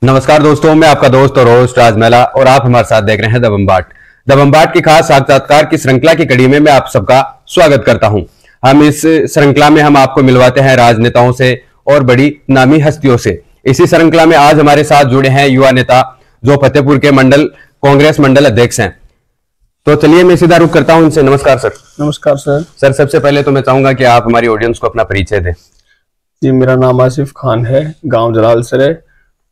नमस्कार दोस्तों, मैं आपका दोस्त और होस्ट राजमेला और आप हमारे साथ देख रहे हैं द बम्बाट की खास साक्षात्कार की श्रृंखला की कड़ी में मैं आप सबका स्वागत करता हूं। हम इस श्रृंखला में हम आपको मिलवाते हैं राजनेताओं से और बड़ी नामी हस्तियों से। इसी श्रृंखला में आज हमारे साथ जुड़े हैं युवा नेता जो फतेहपुर के कांग्रेस मंडल अध्यक्ष हैं। तो चलिए मैं सीधा रुख करता हूं उनसे। नमस्कार सर। नमस्कार सर। सर, सबसे पहले तो मैं चाहूंगा कि आप हमारी ऑडियंस को अपना परिचय दें। जी, मेरा नाम आसिफ खान है, गांव जलाल सरे,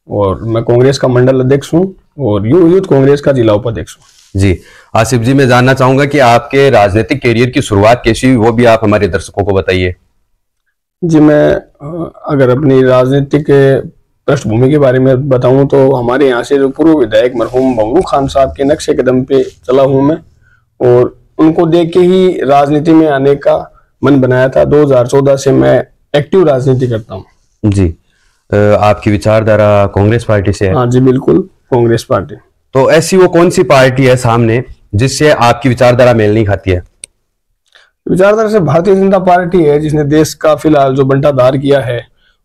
और मैं कांग्रेस का मंडल अध्यक्ष हूं और यूथ कांग्रेस का जिला उपाध्यक्ष हूं। जी आसिफ जी, मैं जानना चाहूंगा कि आपके राजनीतिक कैरियर की शुरुआत कैसी हुई, वो भी आप हमारे दर्शकों को बताइए। जी, मैं अगर अपनी राजनीतिक पृष्ठभूमि के बारे में बताऊं तो हमारे यहाँ से जो पूर्व विधायक मरहूम बंगू खान साहब के नक्शे कदम पे चला हूं मैं, और उनको देख के ही राजनीति में आने का मन बनाया था। 2014 से मैं एक्टिव राजनीति करता हूँ। जी, आपकी विचारधारा कांग्रेस पार्टी से है? हाँ जी, बिल्कुल कांग्रेस पार्टी। तो ऐसी वो कौन सी पार्टी है सामने जिससे आपकी विचारधारा मेल नहीं खाती है? विचारधारा से भारतीय जनता पार्टी है, जिसने देश का फिलहाल जो बंटाधार किया है।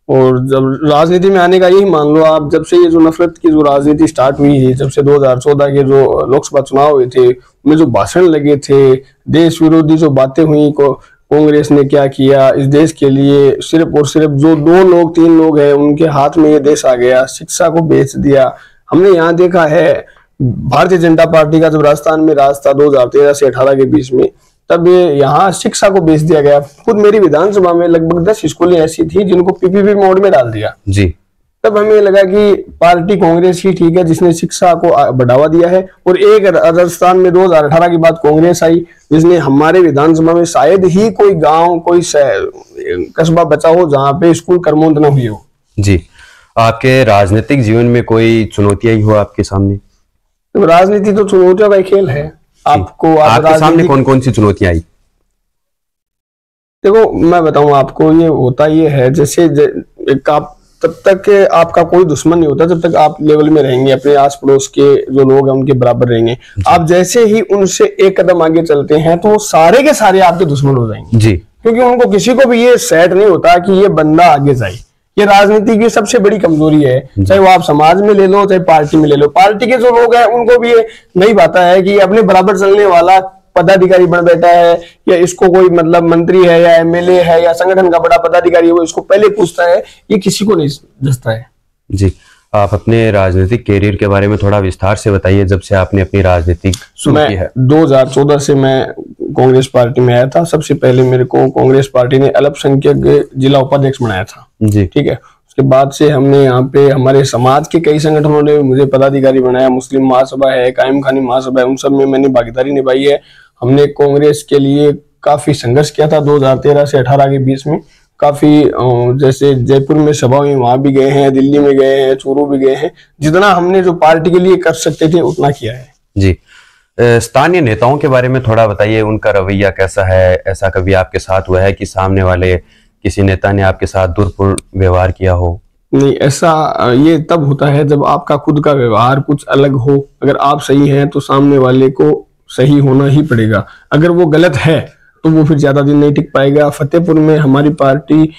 और जब राजनीति में आने का यही मान लो आप, जब से ये जो नफरत की जो राजनीति स्टार्ट हुई है, जब से 2014 के जो लोकसभा चुनाव हुए थे उनमें जो भाषण लगे थे, देश विरोधी जो बातें हुई, को कांग्रेस ने क्या किया इस देश के लिए, सिर्फ और सिर्फ जो 2-3 लोग हैं उनके हाथ में ये देश आ गया, शिक्षा को बेच दिया। हमने यहाँ देखा है भारतीय जनता पार्टी का जब राजस्थान में राज था 2013 से 18 के बीच में, तब यहाँ शिक्षा को बेच दिया गया। खुद मेरी विधानसभा में लगभग 10 स्कूलें ऐसी थी जिनको पीपीपी मोड में डाल दिया। जी, तब हमें लगा कि पार्टी कांग्रेस ही ठीक है, जिसने शिक्षा को बढ़ावा दिया है। और एक राजस्थान में 2018 की बात कांग्रेस आई, जिसने हमारे विधानसभा में शायद ही कोई गांव, कोई कस्बा बचा हो जहां पे स्कूल कर्मोन्नत न हुई हो। जी, आपके राजनीतिक जीवन में कोई चुनौतियां ही हो आपके सामने? तो राजनीति तो चुनौतियों का खेल है। आपके सामने कौन कौन सी चुनौतियां आई? देखो, मैं बताऊं आपको, ये होता ये है, जैसे आप तब तक आपका कोई दुश्मन नहीं होता जब तक आप लेवल में रहेंगे, अपने आस पड़ोस के जो लोग हैं उनके बराबर रहेंगे। आप जैसे ही उनसे एक कदम आगे चलते हैं तो वो सारे के सारे आपके दुश्मन हो जाएंगे। जी, क्योंकि उनको किसी को भी ये सेट नहीं होता कि ये बंदा आगे जाए। ये राजनीति की सबसे बड़ी कमजोरी है, चाहे वो आप समाज में ले लो चाहे पार्टी में ले लो। पार्टी के जो लोग हैं उनको भी ये नहीं पता है कि अपने बराबर चलने वाला पदाधिकारी बन बैठा है, या इसको कोई मतलब मंत्री है या एमएलए है या संगठन का बड़ा पदाधिकारी है, वो इसको पहले पूछता है। ये किसी को नहीं दसता है। जी, आप अपने राजनीतिक कैरियर के बारे में थोड़ा विस्तार से बताइए, जब से आपने अपनी राजनीति शुरू की है। 2014 से मैं कांग्रेस पार्टी में आया था। सबसे पहले मेरे को कांग्रेस पार्टी ने अल्पसंख्यक जिला उपाध्यक्ष बनाया था। जी, ठीक है। उसके बाद से हमने यहाँ पे हमारे समाज के कई संगठनों ने मुझे पदाधिकारी बनाया। मुस्लिम महासभा है, कायम खानी महासभा है, उन सब में मैंने भागीदारी निभाई है। हमने कांग्रेस के लिए काफी संघर्ष किया था 2013 से 18 के बीच में। काफी जैसे जयपुर में सभा हुई, वहां भी गए हैं, दिल्ली में गए हैं, चूरू भी गए हैं। जितना हमने जो पार्टी के लिए कर सकते थे उतना किया है। जी, स्थानीय नेताओं के बारे में थोड़ा बताइए, उनका रवैया कैसा है? ऐसा कभी आपके साथ हुआ है कि सामने वाले किसी नेता ने आपके साथ दुर्व्यवहार व्यवहार किया हो? नहीं, ऐसा ये तब होता है जब आपका खुद का व्यवहार कुछ अलग हो। अगर आप सही हैं तो सामने वाले को सही होना ही पड़ेगा। अगर वो गलत है तो वो फिर ज्यादा दिन नहीं टिक पाएगा। फतेहपुर में हमारी पार्टी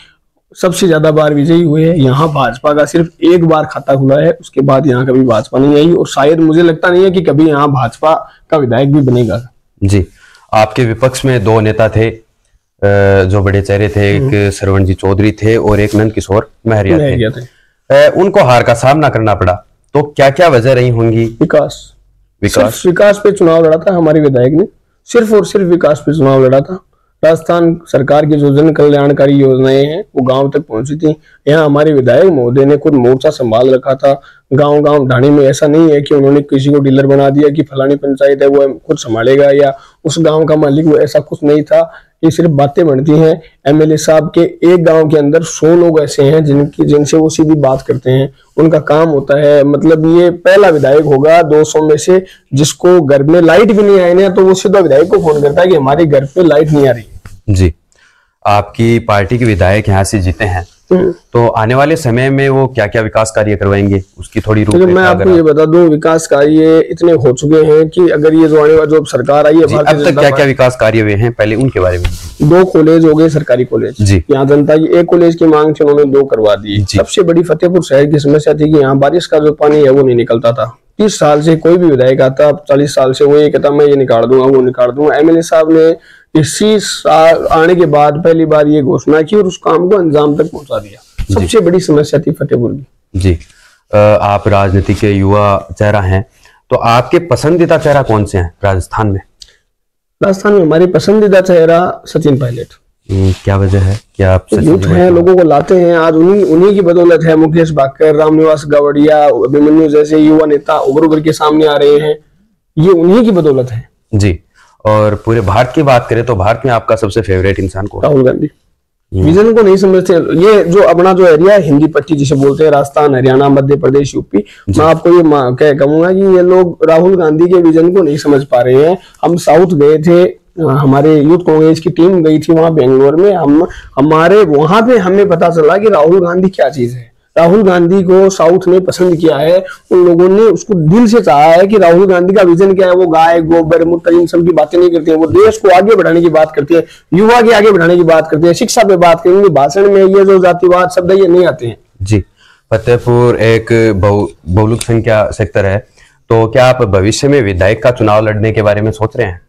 सबसे ज्यादा बार विजयी हुई है। यहाँ भाजपा का सिर्फ एक बार खाता खुला है, उसके बाद यहाँ कभी भाजपा नहीं आई, और शायद मुझे लगता नहीं है कि कभी यहाँ भाजपा का विधायक भी बनेगा। जी, आपके विपक्ष में 2 नेता थे जो बड़े चेहरे थे, एक श्रवण जी चौधरी थे और एक नंद किशोर महरिया थे। उनको हार का सामना करना पड़ा, तो क्या क्या वजह रही होंगी? विकास पे चुनाव लड़ा था हमारे विधायक ने, सिर्फ और सिर्फ विकास पे चुनाव लड़ा था। राजस्थान सरकार की जो जन कल्याणकारी योजनाएं हैं वो गांव तक पहुंची थी। यहाँ हमारे विधायक महोदय ने खुद मोर्चा संभाल रखा था। गांव गांव ढाणी में ऐसा नहीं है कि उन्होंने किसी को डीलर बना दिया कि फलानी पंचायत है वो खुद संभालेगा या उस गांव का मालिक, वो ऐसा कुछ नहीं था। ये सिर्फ बातें बनती हैं। एमएलए साहब के एक गांव के अंदर 100 लोग ऐसे हैं जिनसे वो सीधी बात करते हैं। उनका काम होता है, मतलब ये पहला विधायक होगा 200 में से जिसको घर में लाइट भी नहीं आई ना, तो वो सीधा विधायक को फोन करता है कि हमारे घर पे लाइट नहीं आ रही। जी, आपकी पार्टी के विधायक यहाँ से जीते हैं, तो आने वाले समय में वो क्या क्या विकास कार्य करवाएंगे, उसकी थोड़ी मैं आपको ये बता दूं, विकास कार्य इतने हो चुके हैं कि अगर ये जो आने वाली जो सरकार आई है, अब तक क्या क्या विकास कार्य हुए हैं पहले उनके बारे में। 2 कॉलेज हो गए सरकारी कॉलेज जी, यहाँ जनता की 1 कॉलेज की मांग थी, उन्होंने 2 करवा दी। सबसे बड़ी फतेहपुर शहर की समस्या थी कि यहाँ बारिश का जो पानी है वो नहीं निकलता था। 30 साल से कोई भी विधायक आता, 40 साल से वो ये कहता मैं ये निकाल दूंगा वो निकाल दूंगा। एमएलए साहब ने इसी साल आने के बाद पहली बार ये घोषणा की और उस काम को अंजाम तक पहुंचा दिया। सबसे बड़ी समस्या थी फतेहपुर की जी। आप राजनीति के युवा चेहरा हैं, तो आपके पसंदीदा चेहरा कौन से हैं राजस्थान में? राजस्थान में हमारी पसंदीदा चेहरा सचिन पायलट। क्या वजह है? क्या आप यूथ हैं, लोगों को लाते हैं, आज उन्हीं की बदौलत है मुकेश भाकर, रामनिवास गवड़िया, अभिमन्यु जैसे युवा नेता उभर के सामने आ रहे हैं, ये उन्हीं की बदौलत है जी। और पूरे भारत की बात करें तो भारत में आपका सबसे फेवरेट इंसान कौन? राहुल गांधी। विजन को नहीं समझते, ये जो अपना जो एरिया है हिंदी पट्टी जिसे बोलते हैं, राजस्थान, हरियाणा, मध्य प्रदेश, यूपी, मैं आपको ये कहूंगा कि ये लोग राहुल गांधी के विजन को नहीं समझ पा रहे हैं। हम साउथ गए थे, हमारे यूथ कांग्रेस की टीम गई थी वहां बेंगलोर में, हमारे वहां पे हमें पता चला कि राहुल गांधी क्या चीज है। राहुल गांधी को साउथ ने पसंद किया है, उन लोगों ने उसको दिल से चाहा है कि राहुल गांधी का विजन क्या है। वो गाय गोबर मूत्र इन सब की बातें नहीं करते हैं, वो देश को आगे बढ़ाने की बात करते हैं, युवा के आगे बढ़ाने की बात करते हैं, शिक्षा पे बात करेंगे। भाषण में ये जो जातिवाद शब्द ये नहीं आते हैं जी। फतेहपुर एक बहुलक संख्या सेक्टर है, तो क्या आप भविष्य में विधायक का चुनाव लड़ने के बारे में सोच रहे हैं?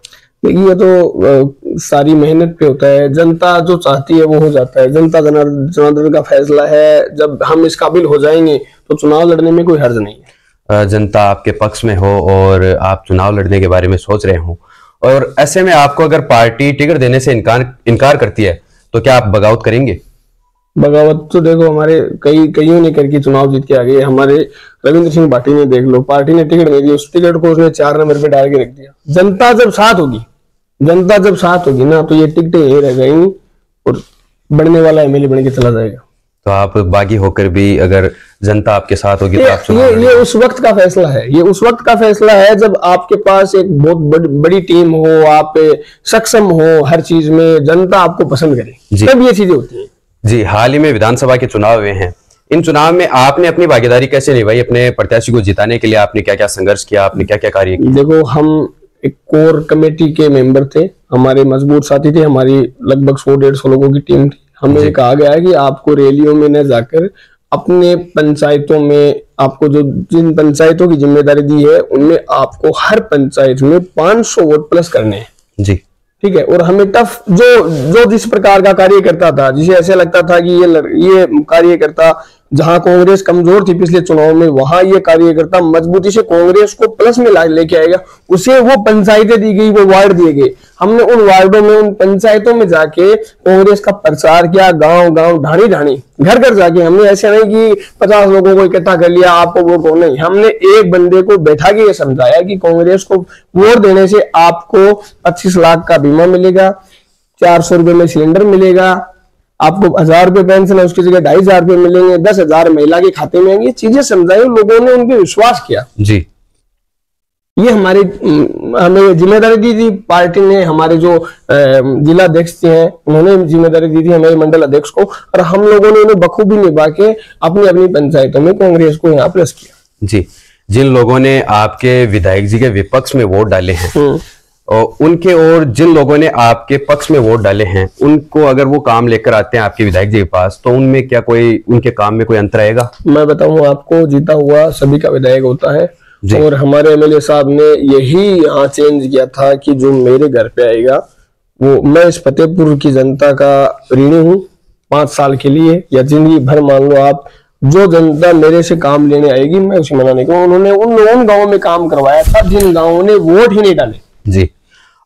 देखिए, तो सारी मेहनत पे होता है, जनता जो चाहती है वो हो जाता है, जनता जनार्दन का फैसला है। जब हम इस काबिल हो जाएंगे तो चुनाव लड़ने में कोई हर्ज नहीं है। जनता आपके पक्ष में हो और आप चुनाव लड़ने के बारे में सोच रहे हो, और ऐसे में आपको अगर पार्टी टिकट देने से इनकार करती है तो क्या आप बगावत करेंगे? बगावत तो देखो, हमारे कईयों ने करके चुनाव जीत के आ गए। हमारे रविंद्र सिंह भाटी ने देख लो, पार्टी ने टिकट नहीं दी, उस टिकट को उसने 4 नंबर पे डाल के रख दिया। जनता जब साथ होगी ना, तो ये टिकटें यही रह जाएंगी और बढ़ने वाला एमएलए बन के चला जाएगा। तो आप बागी होकर भी अगर जनता आपके साथ होगी तो आप ये उस वक्त का फैसला है, ये उस वक्त का फैसला है जब आपके पास एक बहुत बड़ी टीम हो, आप सक्षम हो हर चीज में, जनता आपको पसंद करे, तब ये चीजें होती है जी। हाल ही में विधानसभा के चुनाव हुए हैं, इन चुनाव में आपने अपनी भागीदारी कैसे निभाई? अपने प्रत्याशी को जिताने के लिए आपने क्या क्या संघर्ष किया, आपने क्या क्या कार्य किया? देखो, हम एक कोर कमेटी के मेंबर थे, हमारे मजबूत साथी थे, हमारी लगभग 100-150 लोगों की टीम थी। हमें कहा गया है कि आपको रैलियों में न जाकर अपने पंचायतों में, आपको जो जिन पंचायतों की जिम्मेदारी दी है उनमें आपको हर पंचायत में 500 वोट प्लस करने हैं जी, ठीक है। और हमें टफ जो जिस प्रकार का कार्य करता था, जिसे ऐसे लगता था कि ये कार्यकर्ता जहां कांग्रेस कमजोर थी पिछले चुनाव में, वहां ये कार्यकर्ता मजबूती से कांग्रेस को प्लस में लेके आएगा, उसे वो पंचायतें दी गई, वो वार्ड दिए गए। हमने उन वार्डों में, उन पंचायतों में जाके कांग्रेस का प्रचार किया, गांव गांव, ढाणी ढाणी, घर घर जाके। हमने ऐसे नहीं कि 50 लोगों को इकट्ठा कर लिया आपको वोट हो, नहीं, हमने एक बंदे को बैठा के ये समझाया कि कांग्रेस को वोट देने से आपको 25 लाख का बीमा मिलेगा, 400 रुपए में सिलेंडर मिलेगा, आपको 1000 रुपए पेंशन है उसकी जगह 2500 रुपए मिलेंगे, 10,000 महिला के खाते में आएंगे। ये चीजें समझाई, लोगों ने उन पे विश्वास किया जी। ये हमें जिम्मेदारी दी थी पार्टी ने, हमारे जो जिला अध्यक्ष हैं उन्होंने जिम्मेदारी दी थी हमारे मंडल अध्यक्ष को, और हम लोगों ने उन्हें बखूबी निभा के अपनी अपनी पंचायतों में कांग्रेस को यहाँ प्लस किया जी। जिन लोगों ने आपके विधायक जी के विपक्ष में वोट डाले हैं और उनके, और जिन लोगों ने आपके पक्ष में वोट डाले हैं, उनको अगर वो काम लेकर आते हैं आपके विधायक जी के पास, तो उनमें क्या कोई, उनके काम में कोई अंतर आएगा? मैं बताऊं आपको, जीता हुआ सभी का विधायक होता है, और हमारे एमएलए साहब ने यही यहाँ चेंज किया था कि जो मेरे घर पे आएगा वो, मैं इस फतेहपुर की जनता का ऋणी हूँ 5 साल के लिए या जिंदगी भर, मान लो आप, जो जनता मेरे से काम लेने आएगी मैं उसे मना नहीं करूँ। उन्होंने उन गाँवों में काम करवाया था जिन गाँवों ने वोट ही नहीं डाले जी।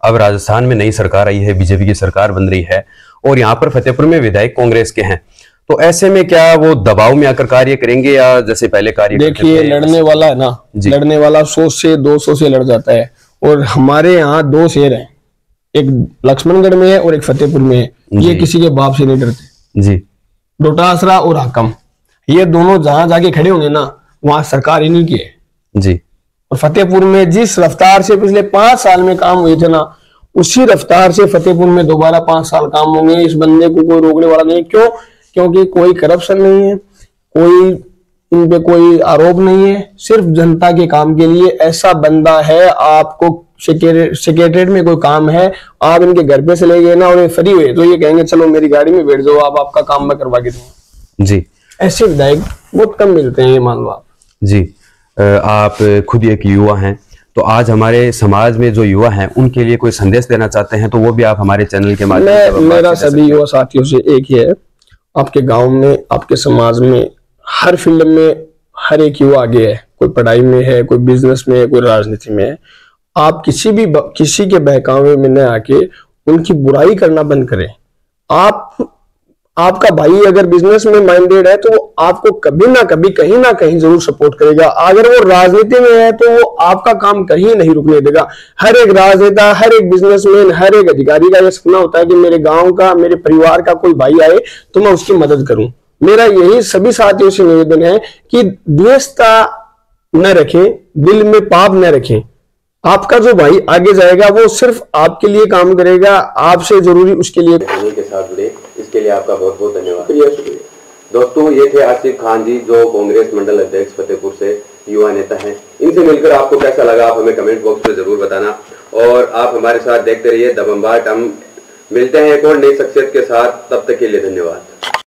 अब राजस्थान में नई सरकार आई है, बीजेपी की सरकार बन रही है, और यहाँ पर फतेहपुर में विधायक कांग्रेस के हैं, तो ऐसे में क्या वो दबाव में आकर कार्य करेंगे या जैसे पहले कार्य? देखिए, लड़ने वाला है ना, लड़ने वाला 100 से 200 से लड़ जाता है, और हमारे यहाँ 2 शेर हैं, एक लक्ष्मणगढ़ में है और एक फतेहपुर में है। ये किसी के बाप से नहीं डरते जी। डोटासरा और हाकम, ये दोनों जहां जाके खड़े होंगे ना, वहां सरकार इन्हीं की है जी। और फतेहपुर में जिस रफ्तार से पिछले 5 साल में काम हुए थे ना, उसी रफ्तार से फतेहपुर में दोबारा 5 साल काम होंगे। इस बंदे को कोई रोकने वाला नहीं। क्यों? क्योंकि कोई करप्शन नहीं है, कोई इन पे कोई आरोप नहीं है, सिर्फ जनता के काम के लिए ऐसा बंदा है। आपको सेक्रेटरीट में कोई काम है, आप इनके घर पे चले गए ना और फ्री हुए तो ये कहेंगे चलो मेरी गाड़ी में बैठ जाओ, आप आपका काम मैं करवा के दूंगा जी। ऐसे विधायक बहुत कम मिलते हैं, ये मान लो आप जी। आप खुद एक युवा हैं, तो आज हमारे समाज में जो युवा हैं उनके लिए कोई संदेश देना चाहते हैं तो वो भी आप हमारे चैनल के माध्यम से। मेरा सभी युवा साथियों से एक ही है, आपके गांव में, आपके समाज में, हर फील्ड में हर एक युवा आगे है। कोई पढ़ाई में है, कोई बिजनेस में है, कोई राजनीति में है। आप किसी के बहकावे में न आके उनकी बुराई करना बंद करें। आपका भाई अगर बिजनेस में माइंडेड है तो वो आपको कभी ना कभी कहीं ना कहीं जरूर सपोर्ट करेगा। अगर वो राजनीति में है तो वो आपका काम कहीं नहीं रुकने देगा। हर एक राजनेता, हर एक बिजनेसमैन, हर एक अधिकारी का ये सपना होता है कि मेरे गांव का, मेरे परिवार का कोई भाई आए तो मैं उसकी मदद करूं। मेरा यही सभी साथियों से निवेदन है कि द्वेषता न रखें, दिल में पाप न रखें। आपका जो भाई आगे जाएगा वो सिर्फ आपके लिए काम करेगा, आपसे जरूरी उसके लिए के साथ जुड़े, इसके लिए आपका बहुत बहुत धन्यवाद। शुक्रिया दोस्तों, ये थे आसिफ खान जी जो कांग्रेस मंडल अध्यक्ष फतेहपुर से युवा नेता हैं। इनसे मिलकर आपको कैसा लगा आप हमें कमेंट बॉक्स में जरूर बताना और आप हमारे साथ देखते रहिए द बम्बाट। हम मिलते हैं एक और नई शख्सियत के साथ, तब तक के लिए धन्यवाद।